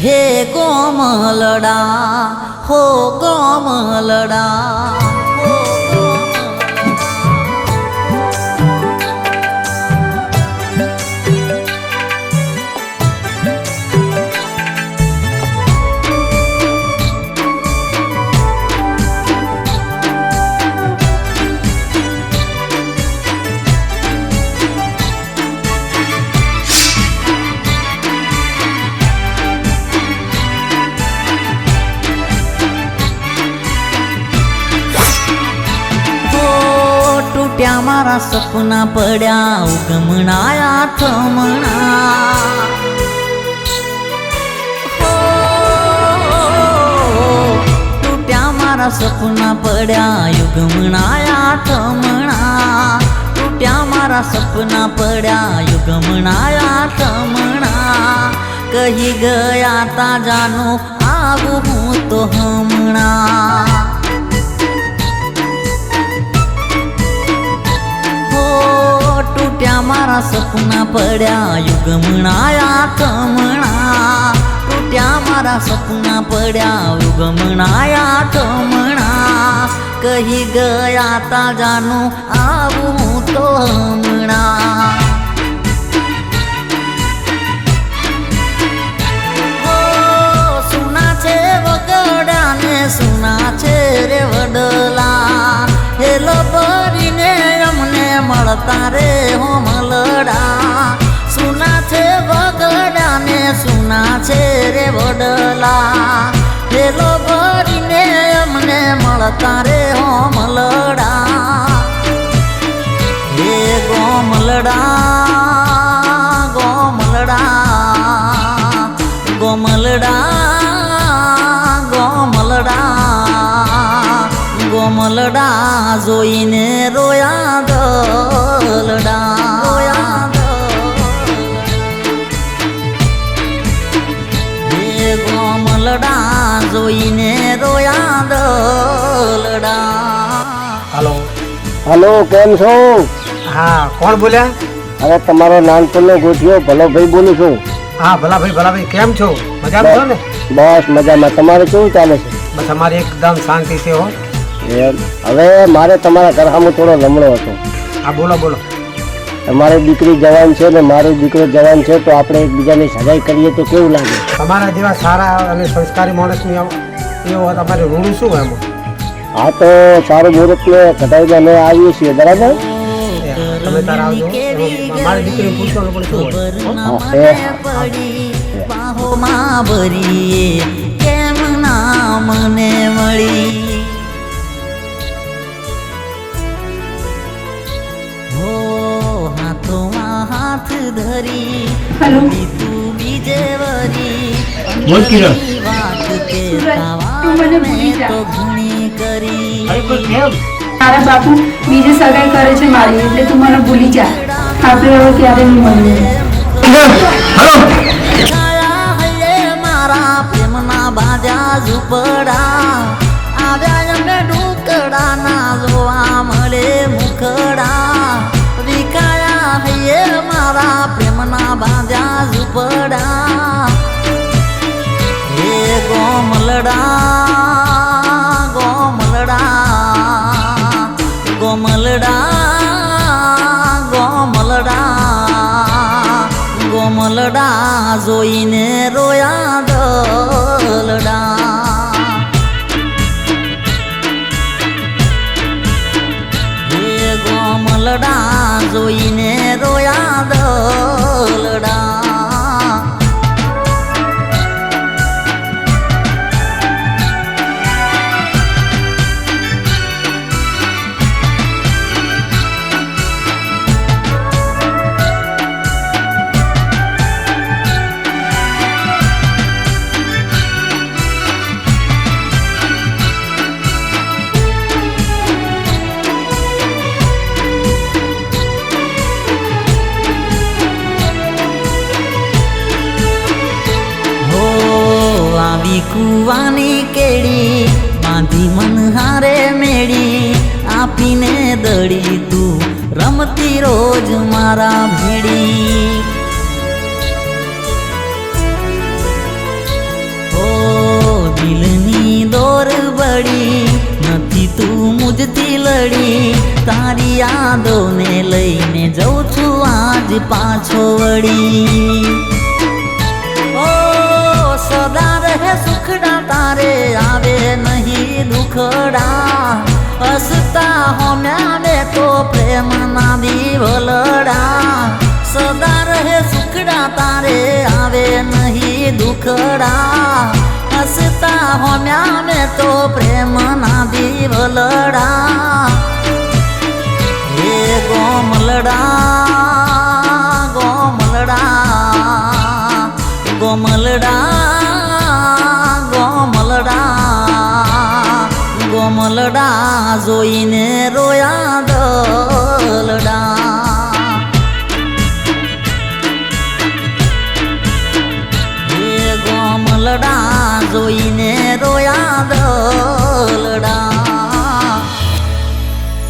હે કોમલડા હો કોમલડા टूट्या मारा सपना पड्या उगमणाया थमणा टूट्या मारा सपना पड्या युगमणाया थमणा टूट्या मारा सपना पड्या युगमणाया थमणा कही गया ता जानो आवू हूँ तो हमणा टूट्या मारा सपना पड्या युगमणाया थमणा टूट्या मारा सपना पड्या युगमणाया थमणा कही गया ता जानो आवू तो हमणा सुना छे वगड़ा ने सुना छे रे वडला हेलो भरीने अमने મળતા રે હો મલડા સુના છે વગડા ને સુના છે રે વડલા પેલો ભરીને અમને મળતા રે હો મલડા હે ગોમલડા ગોમલડા ગોમલડા ગોમલડા गोमलडा जोईने रोया दलडा हे गोमलडा जोईने रोया दलडा हेलो हेलो केम छो? हाँ कोण बोल्या? अरे तमारो नानपणनो गोठियो भलो भाई बोलू छू। हाँ भला भाई केम छो? मजा में छो ने? बस मजा में। તમારે કેવું ચાલે છે? बस हमारे एकदम शांति से हो। હવે મારે તમારા ઘર સામે થોડો લમણો હતો। હા બોલો બોલો। તમારી દીકરી જવાન છે ને મારો દીકરો જવાન છે તો આપણે એકબીજાની સગાઈ કરીએ તો કેવું લાગે? તમારા જેવા સારા અને સંસ્કારી માણસની એવો તમારે રૂડું શું એમ? હા તો સારું મુહૂર્તને કઢાવીને અમે આવીએ છીએ બરાબર? તમે તારા આવજો। મારી દીકરી પૂછવાનું પણ શું કેમ ના મને મળી हाथ धरी तू बीजे वरी बात के तो घणी करी તારા બાપુ બીજે સગાઈ કરે છે મારી એટલે તું મને ભૂલી જા આપણે હવે ક્યારે નહીં મળીએ મારા પ્રેમના બાજા ઝૂપડા આવ્યા એમને ડુકડા ના જોવા મળે મુખડા વિકાયા હૈયે મારા પ્રેમના બાજા ઝૂપડા હે ગોમલડા ગોમલડા गोमलडा गोमलडा गोमलडा जोईने रोया दलडा हे गोमलडा जोईने रोया दलडा કુવાની કેડી બાંધી મનહારે મેડી આપીને દડી તું રમતી રોજ મારા ભેડી ઓર બળી નથી તું મુજથી લડી તારી યાદોને લઈને જઉં છું આજ પાછો વળી ઓ સદા રહે સુખડા તારે આવે નહીં દુખડા હસતા હોમ્યા ને તો પ્રેમ ના દીવલડા સદા રહે સુખડા તારે આવે નહીં દુખડા હસતા હોમ્યા ને તો પ્રેમ ના દીવલડા હે ગોમલડા ગોમલડા ગોમલડા ગોમલડા જોઈને રોયા દલડા હે ગોમલડા જોઈને રોયા દલડા